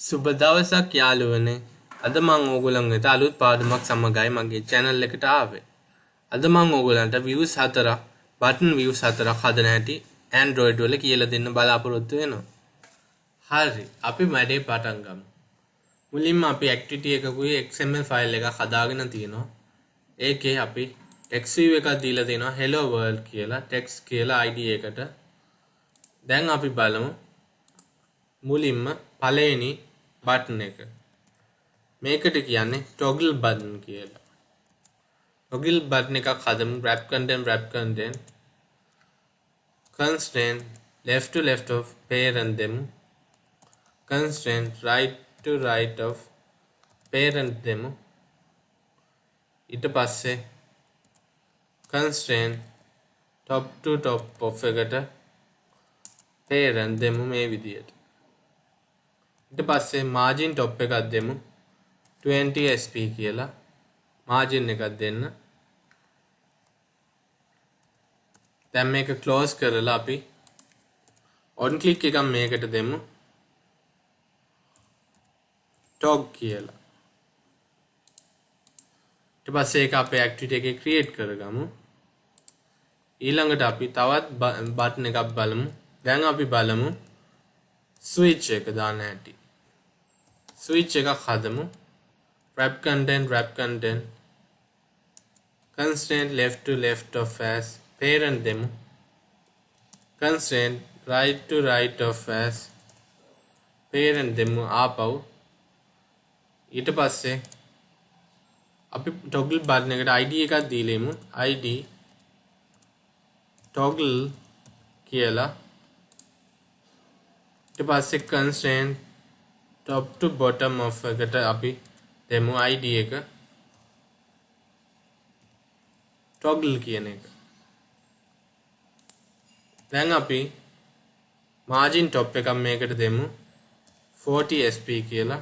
සුබ දවසක් යාළුවනේ. අද මම ඕගොල්ලන්ට අලුත් පාඩමක් සමගයි මගේ channel එකට ආවේ. අද මම ඕගොල්ලන්ට views 4ක් button views 4ක් හදන හැටි Android වල කියලා දෙන්න බලාපොරොත්තු වෙනවා. හරි, අපි වැඩේ පටන් ගමු. මුලින්ම අපි activity එකකුයි XML file එකක් හදාගෙන තියෙනවා. ඒකේ අපි text view එකක් දීලා තියෙනවා hello world කියලා text කියලා ID එකට. දැන් අපි බලමු මුලින්ම පළවෙනි button එක. මේකට කියන්නේ toggle button කියලා. toggle button එකක් හදමු. wrap content constraint left to left of parent දෙමු. constraint right to right of parent දෙමු. ඊට පස්සේ constraint top to top of එකට parent දෙමු මේ විදියට. ඊට පස්සේ margin top එකක් දෙමු 20 sp කියලා margin එකක් දෙන්න. දැන් මේක close කරලා අපි on click එකක් මේකට දෙමු tog කියලා. ඊට පස්සේ ඒක අපේ activity එකේ create කරගමු. ඊළඟට අපි තවත් button එකක් බලමු. දැන් අපි බලමු switch එක දාන්න හැටි. switch එකක් හදමු. wrap content constraint left to left of as parent දෙමු. constraint right to right of as parent දෙමු ආපහු. ඊට පස්සේ අපි toggle button එකට ID එකක් දීලෙමු. ID toggle කියලා. ඊට පස්සේ constraint top to bottom of එකට අපි දෙමු ID එක toggle කියන එක. දැන් අපි margin top එකක් මේකට දෙමු 40 sp කියලා.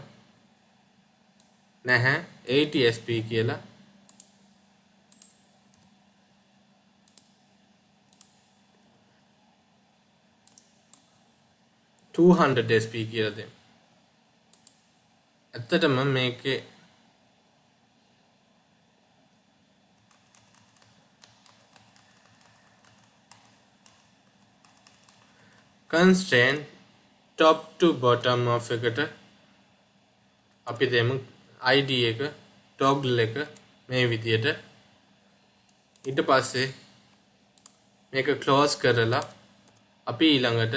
නැහැ 80 sp කියලා. $200 sp කියලා දෙමු. ඇත්තටම මේකේ constraint top to bottom of එකට අපි දෙමු ID එක toggle එක මේ විදියට. ඊට පස්සේ මේක close කරලා අපි ඊළඟට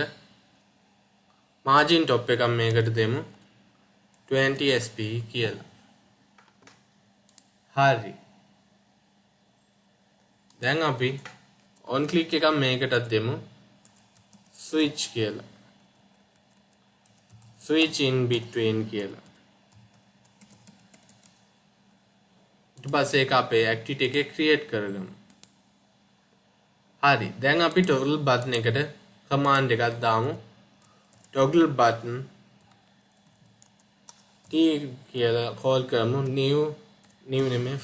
margin top එකක් මේකට දෙමු 20 sp කියලා. හරි. දැන් අපි on click එකක් මේකටත් දෙමු switch කියලා. switch in between කියලා. ඊට පස්සේ ඒක අපේ activity එකේ create කරගමු. හරි. දැන් අපි toggle button එකට command එකක් දාමු. toggle button t කියලා call කරමු. new නෙමෙයි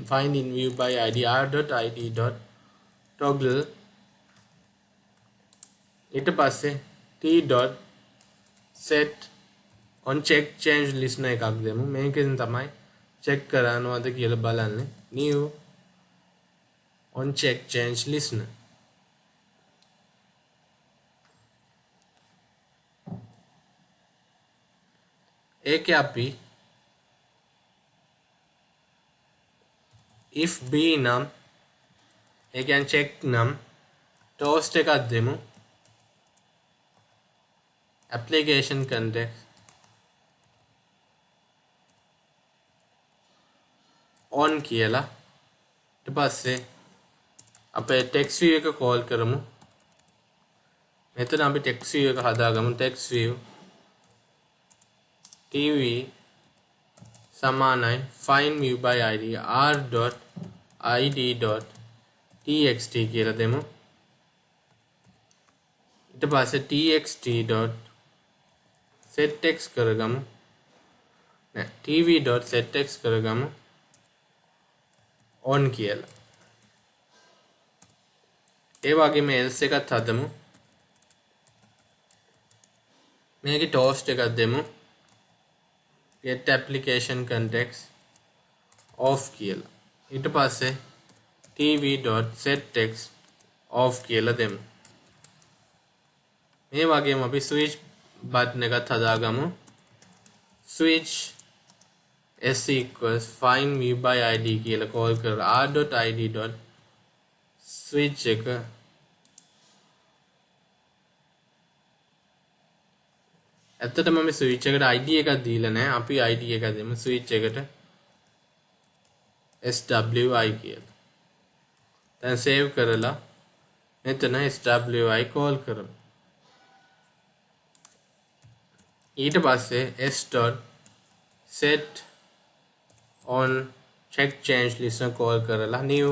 find in view by id r.id.toggle. ඊට පස්සේ t.set on check change listener එකක් දෙමු. මේකෙන් තමයි check කරනවද කියලා බලන්නේ. new on check change listener. ඒකේ අපි if b නම් ඒ කියන්නේ check නම් toast එකක් දෙමු. application context on කියලා. ඊට පස්සේ අපේ text view එක call කරමු. මෙතන අපි text view එක හදාගමු. text view tv සමානයි find view by id r.id.txt කියලා දෙමු. ඊට පස්සේ txt.setText කරගමු. නෑ tv.setText කරගමු on කියලා. ඒ වගේම else එකත් හදමු. මේකේ toast එකක් දෙමු. get application context off කියලා. ඊට පස්සේ tv.setText off කියලා දෙමු. මේ වගේම අපි switch button එකත් හදාගමු. switch s equals find view by id කියලා call කරලා r.id.switch එක ඇත්තටම මේ switch එකට id එකක් දීලා නැහැ. අපි id එකක් දෙමු switch එකට SWI කියලා. දැන් save කරලා මෙතන SWI call කරමු. ඊට පස්සේ s.set on check change listener call කරලා new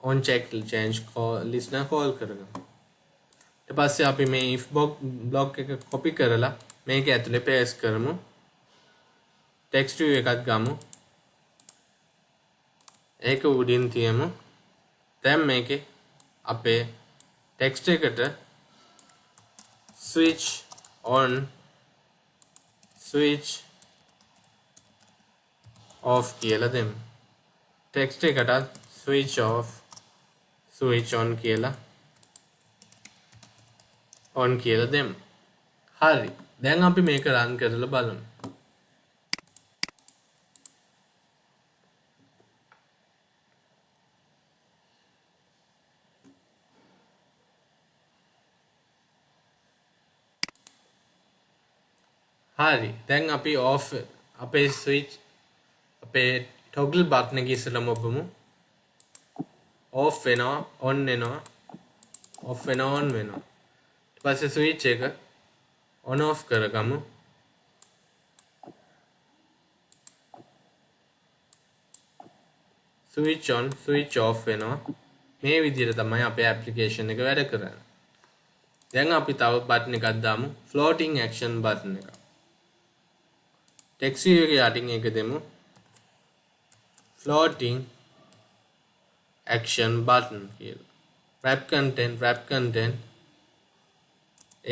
on check change listener call කරගමු. ඊට පස්සේ අපි මේ if block එක copy කරලා මේක ඇතුලේ paste කරමු. text view එකක් ගමු. ඒක උඩින් තියමු. දැන් මේකේ අපේ text එකට switch on switch off කියලා දෙමු. text එකට switch off switch on කියලා on කියලා දෙමු. හරි. දැන් අපි මේක run කරලා බලමු. හරි. දැන් අපි off අපේ switch අපේ toggle button එක ඉස්සෙල්ලාම ඔබමු. off වෙනවා on වෙනවා off වෙනවා on වෙනවා. ඊට පස්සේ switch එක on off කරගමු. switch on switch off වෙනවා. මේ විදිහට තමයි අපේ application එක වැඩ කරන්නේ. දැන් අපි තව button එකක් දාමු. floating action button එක. text view එකේ යටින් එක දෙමු. floating action button කියලා. wrap content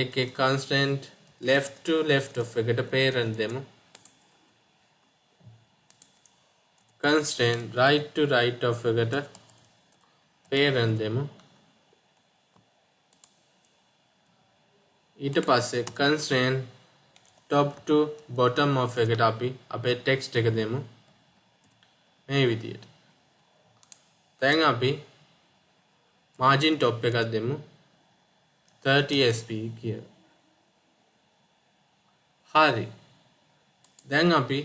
එකේ constant left to left of එකට parent දෙමු. constant right to right of එකට parent දෙමු. ඊට පස්සේ constant top to bottom of එකට අපි අපේ text එක දෙමු. මේ විදියට. දැන් අපි margin top එකක් දෙමු. 30 sp කියලා. හරි. දැන් අපි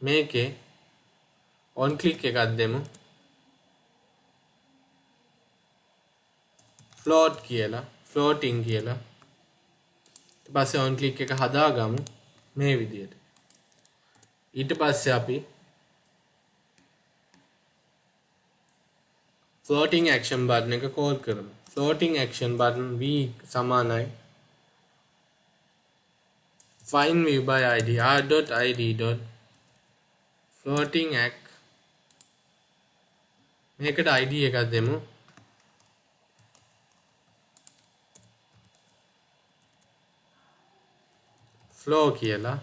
මේකේ on click එකක් දෙමු. float කියලා, floating කියලා. ඊට පස්සේ on click එක හදාගමු මේ විදියට. ඊට පස්සේ අපි floating action button එක call කරමු. floating action button v සමානයි find view by id r.id.floating act මේකට id එකක් දෙමු. flow කියලා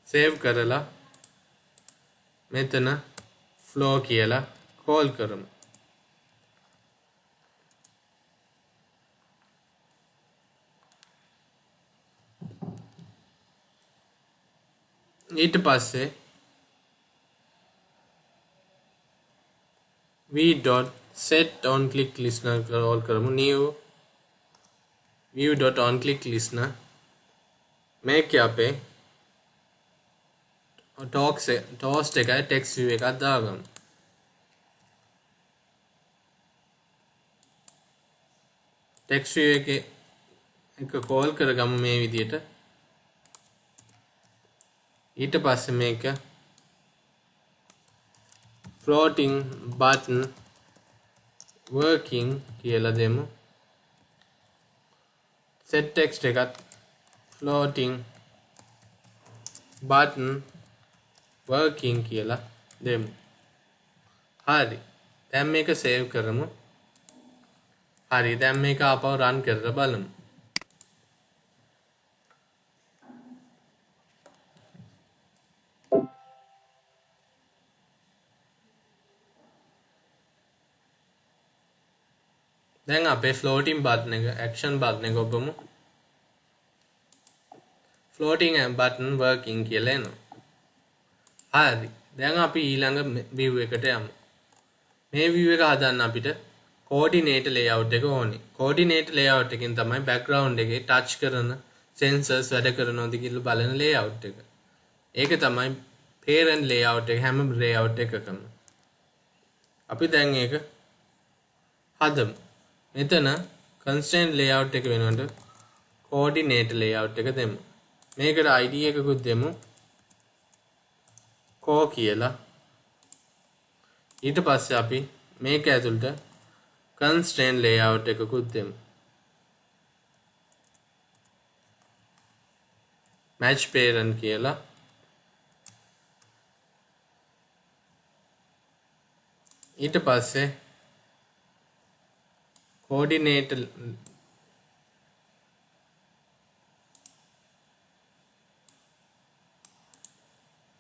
save කරලා මෙතන flow කියලා call කරමු. ඊට පස්සේ v.set on click listener call කරමු. new view.onClick listener මේකේ අපේ toast එකයි text view එකක් දාගමු. text view එක call කරගමු මේ විදියට. ඊට පස්සේ මේක floating button working කියලා දෙමු. set text එකත් floating button working කියලා දෙමු. හරි. දැන් මේක save කරමු. හරි. දැන් මේක ආපහු run කරලා බලමු. දැන් අපේ floating button එක action button එක ඔබමු floating button working කියලා එනවා. හරි. දැන් අපි ඊළඟ view එකට යමු. මේ view එක හදන්න අපිට coordinate layout එක ඕනේ. coordinate layout එකෙන් තමයි background එකේ touch කරන sensors වැඩ කරනවද කියලා බලන layout එක. ඒක තමයි parent layout එක හැම layout එකකම. අපි දැන් ඒක හදමු. මෙතන constraint layout එක වෙනකොට coordinate layout එක දෙමු. මේකට ID එකකුත් දෙමු. co කියලා. ඊට පස්සේ අපි මේක ඇතුළට constraint layout එකකුත් දෙමු. match parent කියලා. ඊට පස්සේ coordinate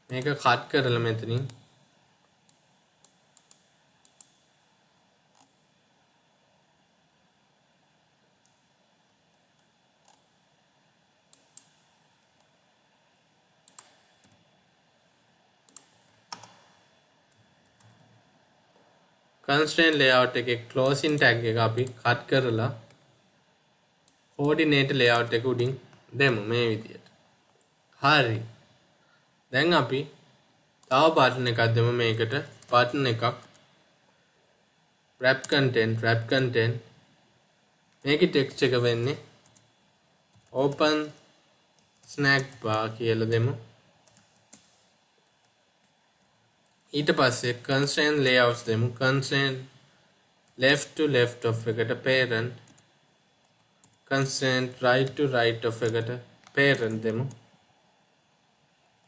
මේක කට් කරලා මෙතනින් constraint layout එකේ closing tag එක අපි කට් කරලා coordinate layout එක උඩින් දෙමු මේ විදියට. හරි. දැන් අපි තව button එකක් දෙමු මේකට. button එකක් wrap content මේකේ text එක වෙන්නේ open snack bar කියලා දෙමු. ඊට පස්සේ constraint layouts දෙමු. constraint left to left of එකට parent constraint right to right of එකට parent දෙමු.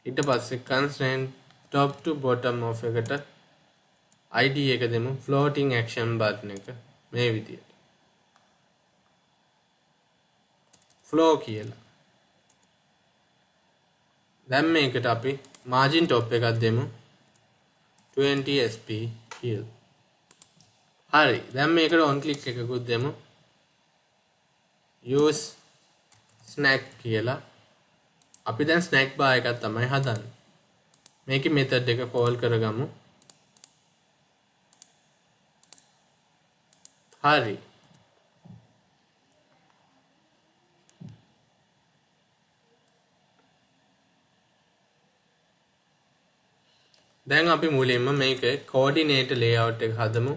ඊට පස්සේ constraint top to bottom of එකට ID එක දෙමු. floating action button එක මේ විදියට flow කියලා. දැන් මේකට අපි margin top එකක් දෙමු 20 sp කියලා. හරි. දැන් මේකට on click එකකුත් දෙමු. use snack කියලා. අපි දැන් snack bar එකක් තමයි හදන්නේ. මේකේ method එක call කරගමු. හරි. දැන් අපි මුලින්ම මේක coordinate layout එක හදමු.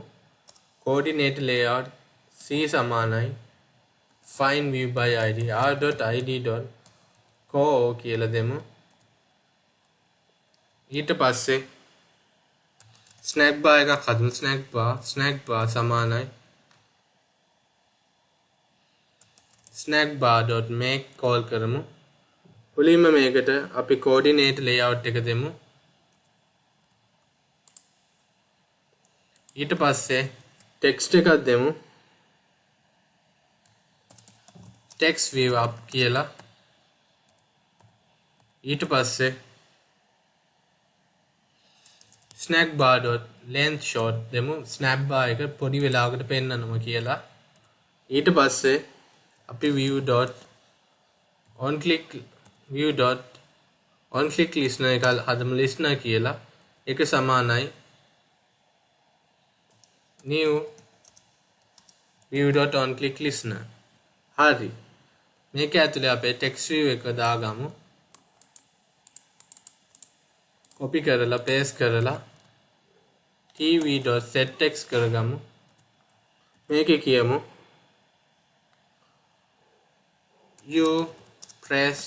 coordinate layout c සමානයි find view by id r.id.co කියලා දෙමු. ඊට පස්සේ snack bar එකක් හදමු. snack bar සමානයි snack bar.make call කරමු. මුලින්ම මේකට අපි coordinate layout එක දෙමු. ඊට පස්සේ text එකක් දෙමු. text view up කියලා. ඊට පස්සේ snack bar.length short දෙමු. snack bar එක පොඩි වෙලාවකට පෙන්නනවා කියලා. ඊට පස්සේ අපි view.on click listener එක හදමු. listener කියලා. ඒක සමානයි new view.on click listener. හරි. මේක ඇතුලේ අපේ text view එක දාගමු. copy කරලා paste කරලා tv.setText කරගමු. මේකේ කියමු you press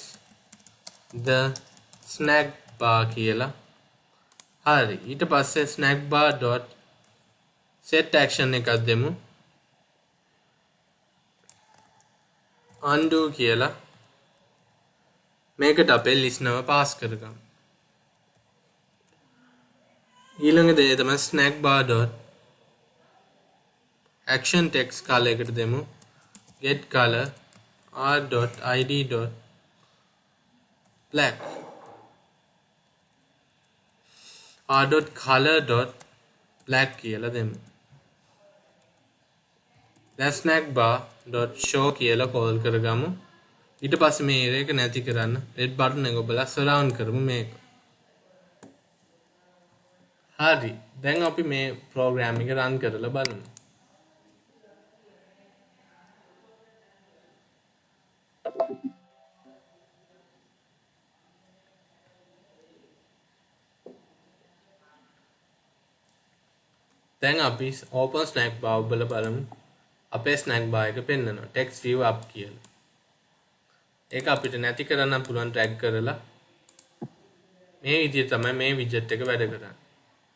the snack bar කියලා. හරි. ඊට පස්සේ snack bar.set action එකක් දෙමු. undo කියලා. මේකට අපේ listener pass කරගමු. ඊළඟ දේ තමයි snack bar.action text color එකට දෙමු. get color r.id.black r.color.black කියලා දෙමු. දැන් snackbar.show කියලා කෝල් කරගමු. ඊට පස්සේ මේ error එක නැති කරන්න red button එක ඔබලා surround කරමු මේක. හරි. දැන් අපි මේ program එක run කරලා බලමු. දැන් අපි open snack bar ඔබලා බලමු. අපේ snack bar එක පෙන්නනවා text view up කියලා. ඒක අපිට නැති කරන්න පුළුවන් drag කරලා මේ විදිහට තමයි මේ widget එක වැඩ කරන්නේ.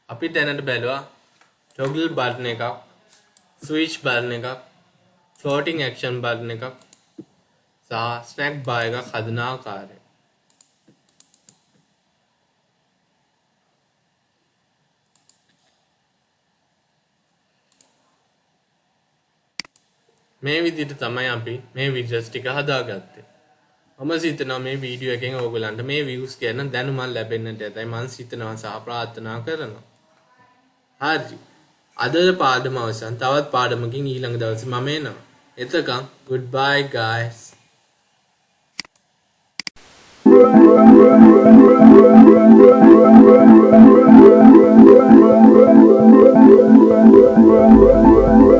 අපි දැනට බැලුවා toggle button එකක්, switch button එකක්, floating action button එකක් සහ snack bar එකක් හදන ආකාරය. මේ විදිහට තමයි අපි මේ widgets ටික හදාගත්තේ. මම හිතනවා මේ වීඩියෝ එකෙන් ඕගොල්ලන්ට මේ views ගැන දැනුමක් ලැබෙන්නට ඇතයි මම හිතනවා සහ ප්‍රාර්ථනා කරනවා. හරි. අද පාඩම අවසන්. තවත් පාඩමකින් ඊළඟ දවසේ මම එනවා. එතකන් goodbye guys.